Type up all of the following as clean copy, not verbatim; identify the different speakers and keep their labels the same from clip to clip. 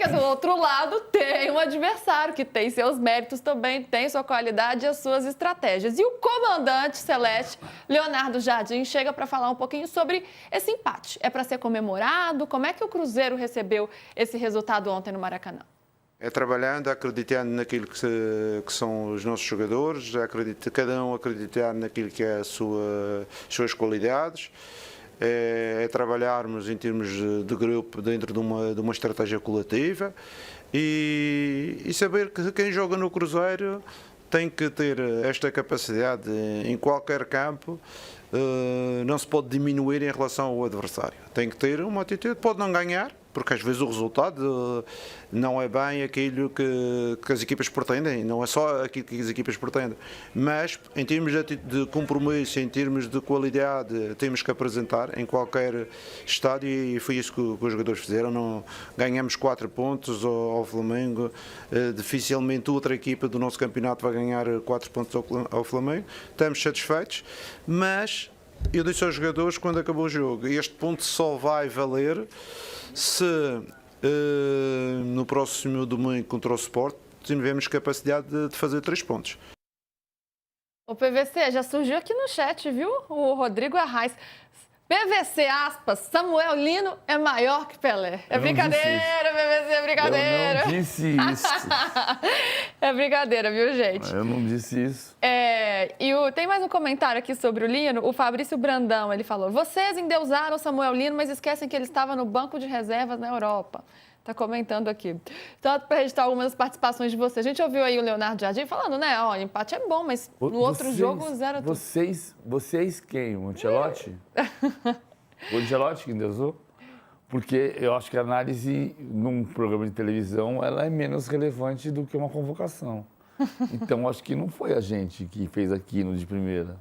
Speaker 1: porque do outro lado tem um adversário que tem seus méritos também, tem sua qualidade e as suas estratégias. E o comandante celeste, Leonardo Jardim, chega para falar um pouquinho sobre esse empate. É para ser comemorado? Como é que o Cruzeiro recebeu esse resultado ontem no Maracanã?
Speaker 2: É trabalhando, acreditando naquilo que são os nossos jogadores, cada um acreditar naquilo que é as suas qualidades, é trabalharmos em termos de grupo dentro de uma estratégia coletiva e saber que quem joga no Cruzeiro tem que ter esta capacidade em qualquer campo. Não se pode diminuir em relação ao adversário. Tem que ter uma atitude, pode não ganhar, porque às vezes o resultado não é bem aquilo que as equipas pretendem, não é só aquilo que as equipas pretendem, mas em termos de compromisso, em termos de qualidade, temos que apresentar em qualquer estádio e foi isso que os jogadores fizeram. Não ganhamos 4 pontos ao Flamengo, dificilmente outra equipa do nosso campeonato vai ganhar 4 pontos ao Flamengo, estamos satisfeitos, mas eu disse aos jogadores quando acabou o jogo, este ponto só vai valer se no próximo domingo contra o Sport tivermos capacidade de fazer 3 pontos.
Speaker 1: O PVC já surgiu aqui no chat, viu? O Rodrigo Arraes. PVC, aspas, Samuel Lino é maior que Pelé. É brincadeira, PVC, é brincadeira.
Speaker 3: Eu não disse isso.
Speaker 1: É brincadeira, viu, gente?
Speaker 3: Eu não disse isso.
Speaker 1: Tem mais um comentário aqui sobre o Lino. O Fabrício Brandão, ele falou: vocês endeusaram o Samuel Lino, mas esquecem que ele estava no banco de reservas na Europa. Está comentando aqui. Então, para registrar algumas das participações de vocês. A gente ouviu aí o Leonardo Jardim falando, né? Ó, empate é bom, mas no outro jogo, 0-0.
Speaker 3: Vocês quem? O Ancelotti? O Ancelotti que endeusou? Porque eu acho que a análise num programa de televisão ela é menos relevante do que uma convocação. Então, acho que não foi a gente que fez aquilo de primeira.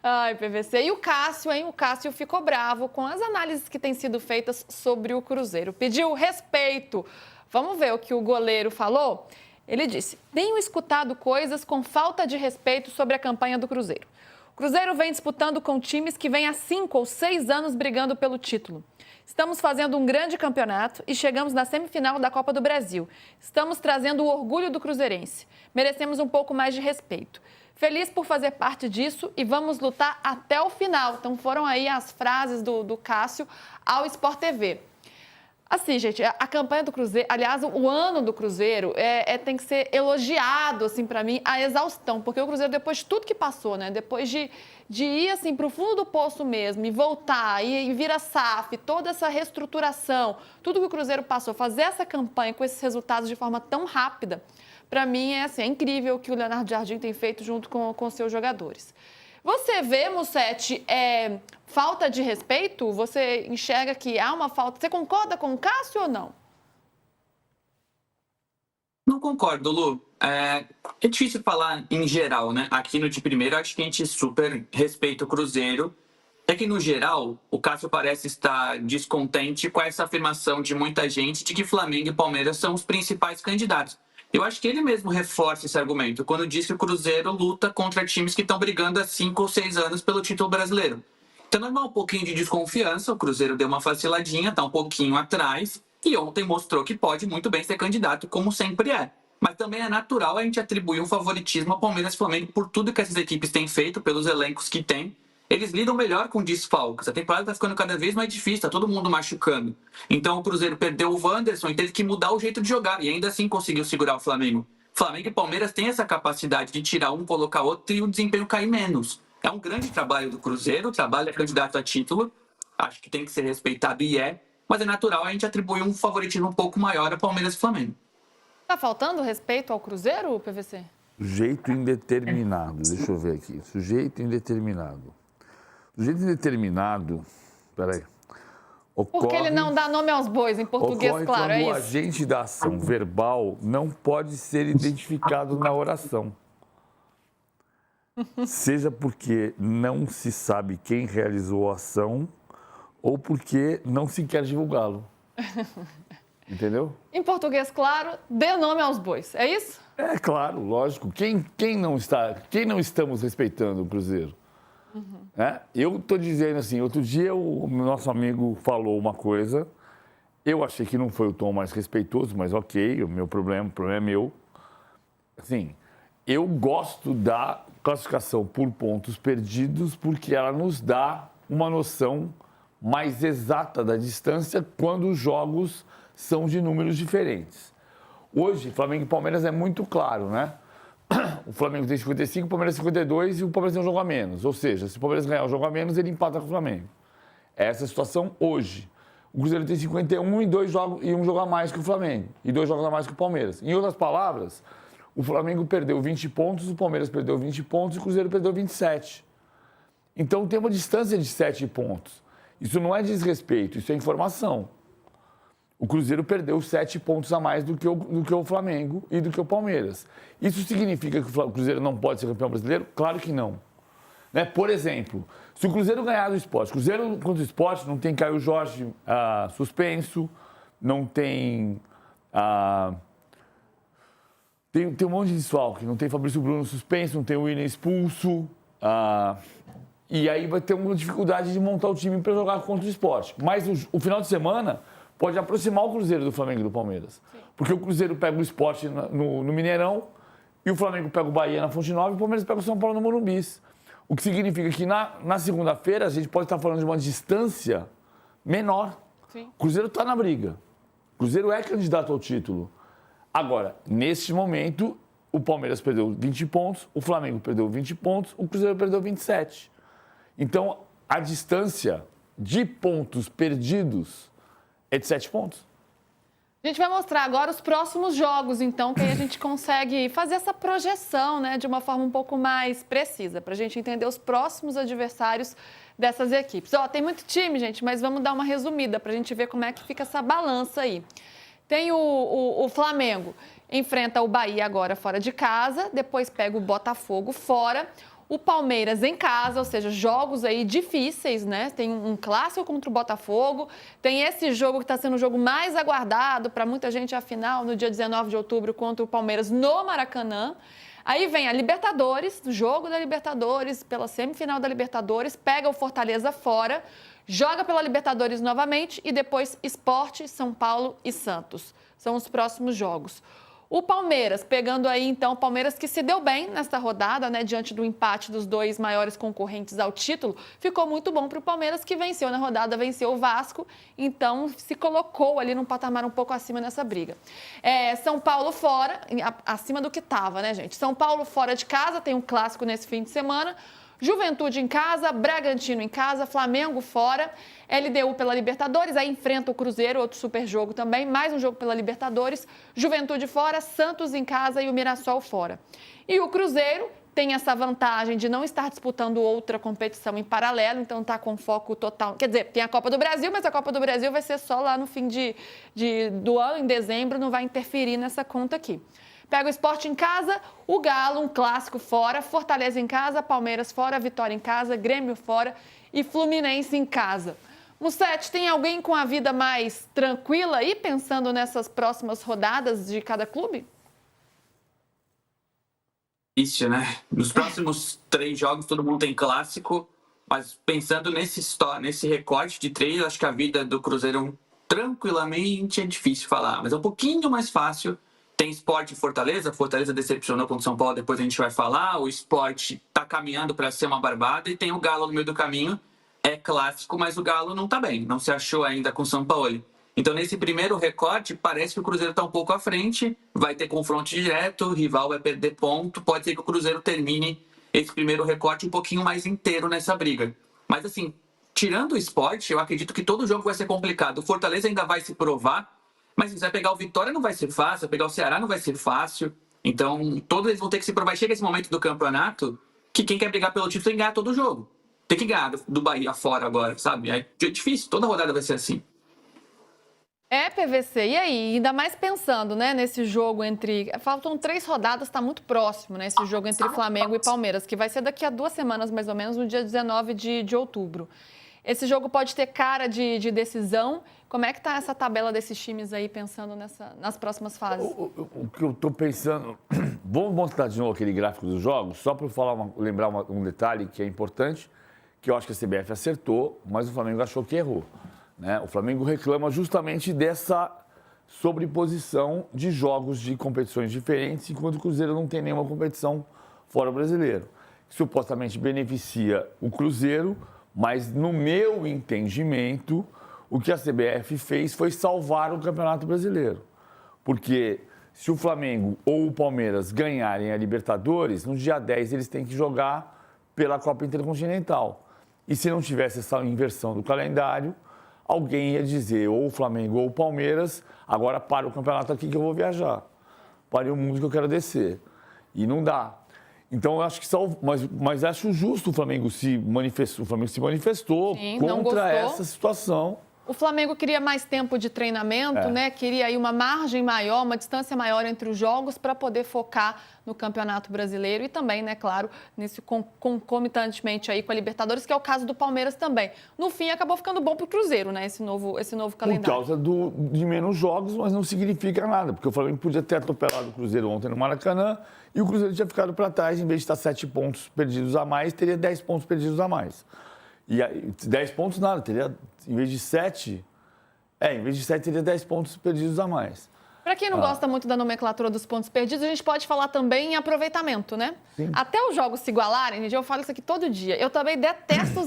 Speaker 1: Ai, PVC. E o Cássio, hein? O Cássio ficou bravo com as análises que têm sido feitas sobre o Cruzeiro. Pediu respeito. Vamos ver o que o goleiro falou? Ele disse: tenho escutado coisas com falta de respeito sobre a campanha do Cruzeiro. O Cruzeiro vem disputando com times que vêm há 5 ou 6 anos brigando pelo título. Estamos fazendo um grande campeonato e chegamos na semifinal da Copa do Brasil. Estamos trazendo o orgulho do cruzeirense. Merecemos um pouco mais de respeito. Feliz por fazer parte disso e vamos lutar até o final. Então foram aí as frases do Cássio ao Sport TV. Assim, gente, a campanha do Cruzeiro, aliás, o ano do Cruzeiro tem que ser elogiado, assim, para mim, a exaustão. Porque o Cruzeiro, depois de tudo que passou, né? Depois de ir, assim, para o fundo do poço mesmo e voltar, e vir a SAF, toda essa reestruturação, tudo que o Cruzeiro passou, fazer essa campanha com esses resultados de forma tão rápida, para mim, é incrível o que o Leonardo Jardim tem feito junto com seus jogadores. Você vê, Mussete, falta de respeito? Você enxerga que há uma falta? Você concorda com o Cássio ou não?
Speaker 4: Não concordo, Lu. É difícil falar em geral, né? Aqui no de primeiro, acho que a gente super respeita o Cruzeiro. É que, no geral, o Cássio parece estar descontente com essa afirmação de muita gente de que Flamengo e Palmeiras são os principais candidatos. Eu acho que ele mesmo reforça esse argumento quando diz que o Cruzeiro luta contra times que estão brigando há 5 ou 6 anos pelo título brasileiro. Então, normal um pouquinho de desconfiança, o Cruzeiro deu uma vaciladinha, está um pouquinho atrás, e ontem mostrou que pode muito bem ser candidato, como sempre é. Mas também é natural a gente atribuir um favoritismo ao Palmeiras e Flamengo por tudo que essas equipes têm feito, pelos elencos que têm. Eles lidam melhor com desfalques. A temporada está ficando cada vez mais difícil, está todo mundo machucando. Então o Cruzeiro perdeu o Wanderson e teve que mudar o jeito de jogar. E ainda assim conseguiu segurar o Flamengo. Flamengo e Palmeiras têm essa capacidade de tirar um, colocar outro e o desempenho cair menos. É um grande trabalho do Cruzeiro, o trabalho é candidato a título. Acho que tem que ser respeitado e mas é natural a gente atribuir um favoritismo um pouco maior a Palmeiras e Flamengo.
Speaker 1: Tá faltando respeito ao Cruzeiro, PVC?
Speaker 3: Sujeito indeterminado, deixa eu ver aqui. Sujeito indeterminado. Sujeito indeterminado, peraí.
Speaker 1: Porque ele não dá nome aos bois, em português, claro, é isso.
Speaker 3: O agente da ação verbal não pode ser identificado na oração. Seja porque não se sabe quem realizou a ação ou porque não se quer divulgá-lo. Entendeu?
Speaker 1: Em português, claro, dê nome aos bois, é isso?
Speaker 3: É claro, lógico. Quem não estamos respeitando o Cruzeiro? Eu estou dizendo assim, outro dia o nosso amigo falou uma coisa Eu achei que não foi o tom mais respeitoso, mas ok, o problema é meu. Assim, eu gosto da classificação por pontos perdidos porque ela nos dá uma noção mais exata da distância quando os jogos são de números diferentes. Hoje, Flamengo e Palmeiras é muito claro, né? O Flamengo tem 55, o Palmeiras 52 e o Palmeiras tem um jogo a menos. Ou seja, se o Palmeiras ganhar o jogo a menos, ele empata com o Flamengo. Essa é a situação hoje. O Cruzeiro tem 51 e um jogo a mais que o Flamengo. E 2 jogos a mais que o Palmeiras. Em outras palavras, o Flamengo perdeu 20 pontos, o Palmeiras perdeu 20 pontos e o Cruzeiro perdeu 27. Então tem uma distância de 7 pontos. Isso não é desrespeito, isso é informação. O Cruzeiro perdeu 7 pontos a mais do que o Flamengo e do que o Palmeiras. Isso significa que o Cruzeiro não pode ser campeão brasileiro? Claro que não. Né? Por exemplo, se o Cruzeiro ganhar do Sport, Cruzeiro contra o Sport não tem Caio Jorge suspenso, não tem... Tem um monte de desfalque, não tem Fabrício Bruno suspenso, não tem o Willian expulso. E aí vai ter uma dificuldade de montar o time para jogar contra o Sport. Mas o final de semana pode aproximar o Cruzeiro do Flamengo e do Palmeiras. Sim. Porque o Cruzeiro pega o Sport no Mineirão e o Flamengo pega o Bahia na Fonte Nova e o Palmeiras pega o São Paulo no Morumbi. O que significa que na segunda-feira a gente pode estar falando de uma distância menor. Sim. O Cruzeiro está na briga. O Cruzeiro é candidato ao título. Agora, neste momento, o Palmeiras perdeu 20 pontos, o Flamengo perdeu 20 pontos, o Cruzeiro perdeu 27. Então, a distância de pontos perdidos é de 7 pontos.
Speaker 1: A gente vai mostrar agora os próximos jogos, então, que aí a gente consegue fazer essa projeção, né, de uma forma um pouco mais precisa, para a gente entender os próximos adversários dessas equipes. Tem muito time, gente, mas vamos dar uma resumida para a gente ver como é que fica essa balança aí. Tem o Flamengo, enfrenta o Bahia agora fora de casa, depois pega o Botafogo fora. O Palmeiras em casa, ou seja, jogos aí difíceis, né? Tem um clássico contra o Botafogo, tem esse jogo que está sendo o jogo mais aguardado para muita gente, a final, no dia 19 de outubro, contra o Palmeiras no Maracanã. Aí vem a Libertadores, o jogo da Libertadores, pela semifinal da Libertadores, pega o Fortaleza fora, joga pela Libertadores novamente e depois Sport, São Paulo e Santos. São os próximos jogos. O Palmeiras, pegando aí, então, o Palmeiras que se deu bem nesta rodada, né, diante do empate dos 2 maiores concorrentes ao título, ficou muito bom para o Palmeiras, que venceu na rodada, venceu o Vasco, então se colocou ali num patamar um pouco acima nessa briga. São Paulo fora, acima do que estava, né, gente? São Paulo fora de casa, tem um clássico nesse fim de semana. Juventude em casa, Bragantino em casa, Flamengo fora, LDU pela Libertadores, aí enfrenta o Cruzeiro, outro super jogo também, mais um jogo pela Libertadores, Juventude fora, Santos em casa e o Mirassol fora. E o Cruzeiro tem essa vantagem de não estar disputando outra competição em paralelo, então está com foco total. Quer dizer, tem a Copa do Brasil, mas a Copa do Brasil vai ser só lá no fim do ano, em dezembro, não vai interferir nessa conta aqui. Pega o Sport em casa, o Galo, um clássico fora, Fortaleza em casa, Palmeiras fora, Vitória em casa, Grêmio fora e Fluminense em casa. Mussete, tem alguém com a vida mais tranquila aí, pensando nessas próximas rodadas de cada clube?
Speaker 4: Isso, né? Nos próximos 3 jogos todo mundo tem clássico, mas pensando nesse recorte de 3, acho que a vida do Cruzeiro tranquilamente é difícil falar, mas é um pouquinho mais fácil. Tem Sport e Fortaleza. Fortaleza decepcionou contra o São Paulo, depois a gente vai falar. O Sport está caminhando para ser uma barbada. E tem o Galo no meio do caminho. É clássico, mas o Galo não está bem. Não se achou ainda com o São Paulo. Então, nesse primeiro recorte, parece que o Cruzeiro está um pouco à frente. Vai ter confronto direto, o rival vai perder ponto. Pode ser que o Cruzeiro termine esse primeiro recorte um pouquinho mais inteiro nessa briga. Mas, assim, tirando o Sport, eu acredito que todo jogo vai ser complicado. O Fortaleza ainda vai se provar. Mas se você vai pegar o Vitória não vai ser fácil, vai pegar o Ceará não vai ser fácil. Então, todos eles vão ter que se provar. Chega esse momento do campeonato que quem quer brigar pelo título tem que ganhar todo jogo. Tem que ganhar do Bahia fora agora, sabe? É difícil, toda rodada vai ser assim.
Speaker 1: PVC, e aí? Ainda mais pensando, né, nesse jogo entre... Faltam 3 rodadas, está muito próximo, né, esse jogo entre Flamengo e Palmeiras, que vai ser daqui a 2 semanas, mais ou menos, no dia 19 de outubro. Esse jogo pode ter cara de decisão. Como é que está essa tabela desses times aí, pensando nas próximas fases?
Speaker 3: O que eu estou pensando... Vamos mostrar de novo aquele gráfico dos jogos, só para lembrar um detalhe que é importante, que eu acho que a CBF acertou, mas o Flamengo achou que errou. né? O Flamengo reclama justamente dessa sobreposição de jogos de competições diferentes, enquanto o Cruzeiro não tem nenhuma competição fora o brasileiro. Supostamente beneficia o Cruzeiro, mas no meu entendimento, o que a CBF fez foi salvar o Campeonato Brasileiro. Porque se o Flamengo ou o Palmeiras ganharem a Libertadores, no dia 10 eles têm que jogar pela Copa Intercontinental. E se não tivesse essa inversão do calendário, alguém ia dizer, ou o Flamengo ou o Palmeiras, agora para o campeonato aqui que eu vou viajar. Pare o mundo que eu quero descer. E não dá. Então, eu acho que mas acho justo o Flamengo se manifestou
Speaker 1: Sim,
Speaker 3: contra essa situação.
Speaker 1: O Flamengo queria mais tempo de treinamento, né? Queria aí uma margem maior, uma distância maior entre os jogos para poder focar no Campeonato Brasileiro e também, né, claro, nesse concomitantemente aí com a Libertadores, que é o caso do Palmeiras também. No fim, acabou ficando bom para o Cruzeiro, né, esse novo calendário.
Speaker 3: Por causa de menos jogos, mas não significa nada, porque o Flamengo podia ter atropelado o Cruzeiro ontem no Maracanã e o Cruzeiro tinha ficado para trás, em vez de estar 7 pontos perdidos a mais, teria 10 pontos perdidos a mais. E aí, 10 pontos nada, teria, em vez de 7, teria 10 pontos perdidos a mais.
Speaker 1: Para quem não gosta muito da nomenclatura dos pontos perdidos, a gente pode falar também em aproveitamento, né?
Speaker 3: Sim.
Speaker 1: Até os jogos se igualarem, eu falo isso aqui todo dia. Eu também detesto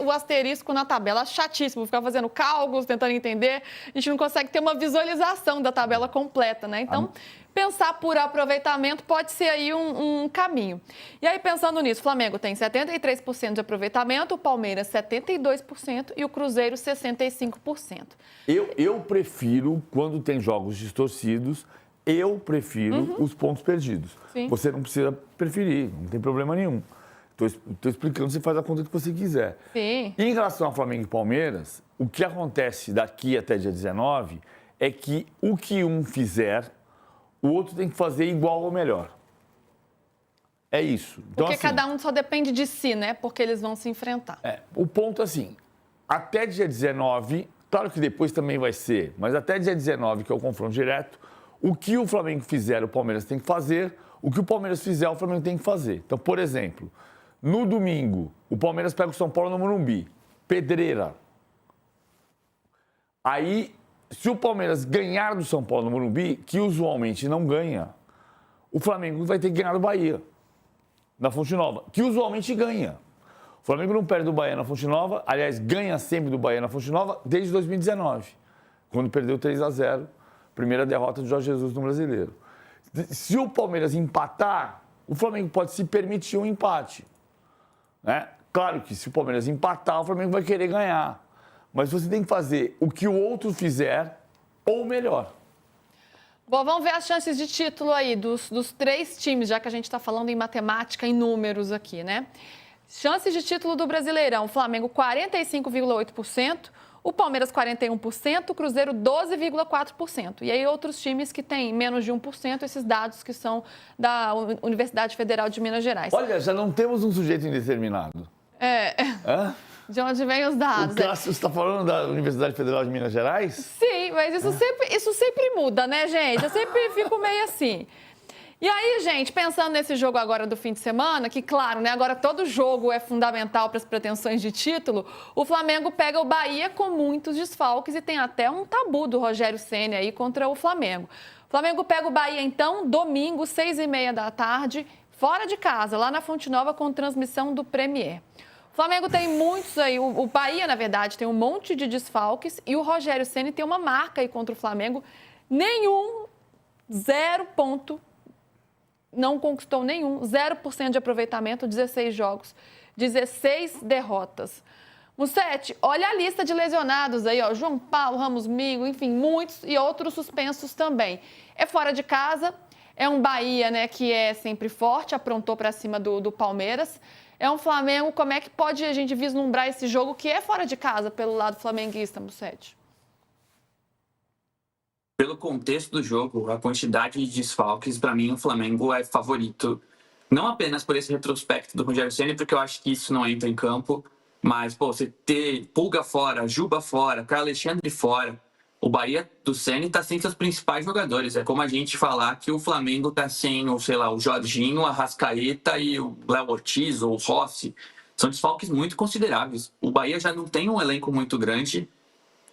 Speaker 1: o asterisco na tabela, acho chatíssimo ficar fazendo cálculos, tentando entender. A gente não consegue ter uma visualização da tabela completa, né? Então, pensar por aproveitamento pode ser aí um caminho. E aí, pensando nisso, o Flamengo tem 73% de aproveitamento, o Palmeiras 72% e o Cruzeiro 65%.
Speaker 3: Eu prefiro, quando tem jogos distorcidos, eu prefiro os pontos perdidos.
Speaker 1: Sim.
Speaker 3: Você não precisa preferir, não tem problema nenhum. Estou explicando, você faz a conta que você quiser.
Speaker 1: Sim.
Speaker 3: Em relação a Flamengo e Palmeiras, o que acontece daqui até dia 19 é que o que um fizer, o outro tem que fazer igual ou melhor. É isso. Então,
Speaker 1: Porque
Speaker 3: assim,
Speaker 1: cada um só depende de si, né? Porque eles vão se enfrentar.
Speaker 3: o ponto assim, até dia 19, claro que depois também vai ser, mas até dia 19, que é o confronto direto, o que o Flamengo fizer, o Palmeiras tem que fazer, o que o Palmeiras fizer, o Flamengo tem que fazer. Então, por exemplo, no domingo, o Palmeiras pega o São Paulo no Morumbi, pedreira. Aí, se o Palmeiras ganhar do São Paulo no Morumbi, que usualmente não ganha, o Flamengo vai ter que ganhar do Bahia, na Fonte Nova, que usualmente ganha. O Flamengo não perde do Bahia na Fonte Nova, aliás, ganha sempre do Bahia na Fonte Nova desde 2019, quando perdeu 3-0, primeira derrota de Jorge Jesus no Brasileiro. Se o Palmeiras empatar, o Flamengo pode se permitir um empate, né? Claro que se o Palmeiras empatar, o Flamengo vai querer ganhar. Mas você tem que fazer o que o outro fizer ou melhor.
Speaker 1: Bom, vamos ver as chances de título aí dos três times, já que a gente está falando em matemática, em números aqui, né? Chances de título do Brasileirão, Flamengo 45,8%, o Palmeiras 41%, o Cruzeiro 12,4%. E aí outros times que têm menos de 1%, esses dados que são da Universidade Federal de Minas Gerais.
Speaker 3: Olha, já não temos um sujeito indeterminado. Hã?
Speaker 1: De onde vem os dados?
Speaker 3: O Cássio, você está falando da Universidade Federal de Minas Gerais?
Speaker 1: Sim, mas isso sempre muda, né, gente? Eu sempre fico meio assim. E aí, gente, pensando nesse jogo agora do fim de semana, que claro, né, agora todo jogo é fundamental para as pretensões de título, o Flamengo pega o Bahia com muitos desfalques e tem até um tabu do Rogério Ceni aí contra o Flamengo. O Flamengo pega o Bahia, então, domingo, 6h30 da tarde, fora de casa, lá na Fonte Nova, com transmissão do Premier. O Flamengo tem muitos aí, o Bahia, na verdade, tem um monte de desfalques e o Rogério Ceni tem uma marca aí contra o Flamengo, não conquistou nenhum, 0% de aproveitamento, 16 jogos, 16 derrotas. Mussete, olha a lista de lesionados aí, ó, João Paulo, Ramos Migo, enfim, muitos e outros suspensos também. É fora de casa, é um Bahia, né, que é sempre forte, aprontou para cima do Palmeiras. É um Flamengo, como é que pode a gente vislumbrar esse jogo que é fora de casa pelo lado flamenguista, Mussete?
Speaker 4: Pelo contexto do jogo, a quantidade de desfalques, para mim, o Flamengo é favorito. Não apenas por esse retrospecto do Rogério Ceni, porque eu acho que isso não entra em campo, mas, você ter Pulga fora, Juba fora, Caio Alexandre fora, o Bahia do Ceni tá sem seus principais jogadores. É como a gente falar que o Flamengo tá sem, sei lá, o Jorginho, a Arrascaeta e o Léo Ortiz ou o Rossi. São desfalques muito consideráveis. O Bahia já não tem um elenco muito grande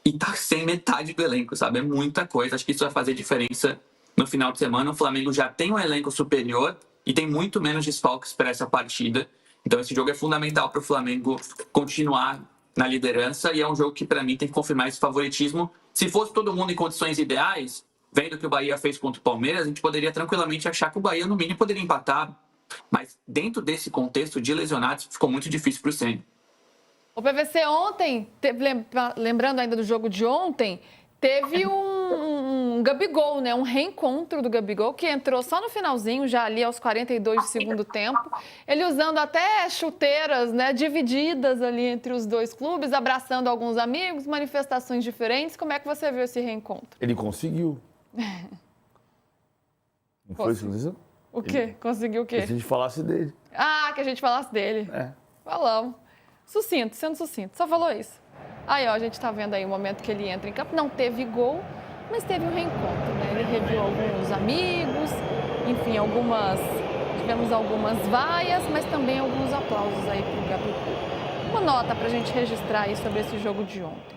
Speaker 4: e tá sem metade do elenco, sabe? É muita coisa. Acho que isso vai fazer diferença no final de semana. O Flamengo já tem um elenco superior e tem muito menos desfalques para essa partida. Então esse jogo é fundamental para o Flamengo continuar na liderança e é um jogo que para mim tem que confirmar esse favoritismo. Se fosse todo mundo em condições ideais, vendo o que o Bahia fez contra o Palmeiras, a gente poderia tranquilamente achar que o Bahia no mínimo poderia empatar. Mas dentro desse contexto de lesionados ficou muito difícil para o Ceni.
Speaker 1: O PVC ontem, lembrando ainda do jogo de ontem, teve um Gabigol, né? Um reencontro do Gabigol, que entrou só no finalzinho, já ali aos 42 do segundo tempo. Ele usando até chuteiras, né? Divididas ali entre os dois clubes, abraçando alguns amigos, manifestações diferentes. Como é que você viu esse reencontro?
Speaker 3: Ele conseguiu. Não foi isso, Luísa?
Speaker 1: O quê? Conseguiu o quê?
Speaker 3: Que a gente falasse dele.
Speaker 1: Ah, que a gente falasse dele.
Speaker 3: É.
Speaker 1: Falamos. Sucinto, sendo sucinto. Só falou isso. Aí, ó, a gente tá vendo aí o momento que ele entra em campo. Não teve gol, mas teve um reencontro, né? Ele reviu alguns amigos, enfim, tivemos algumas vaias, mas também alguns aplausos aí pro Gabigol. Uma nota pra gente registrar aí sobre esse jogo de ontem.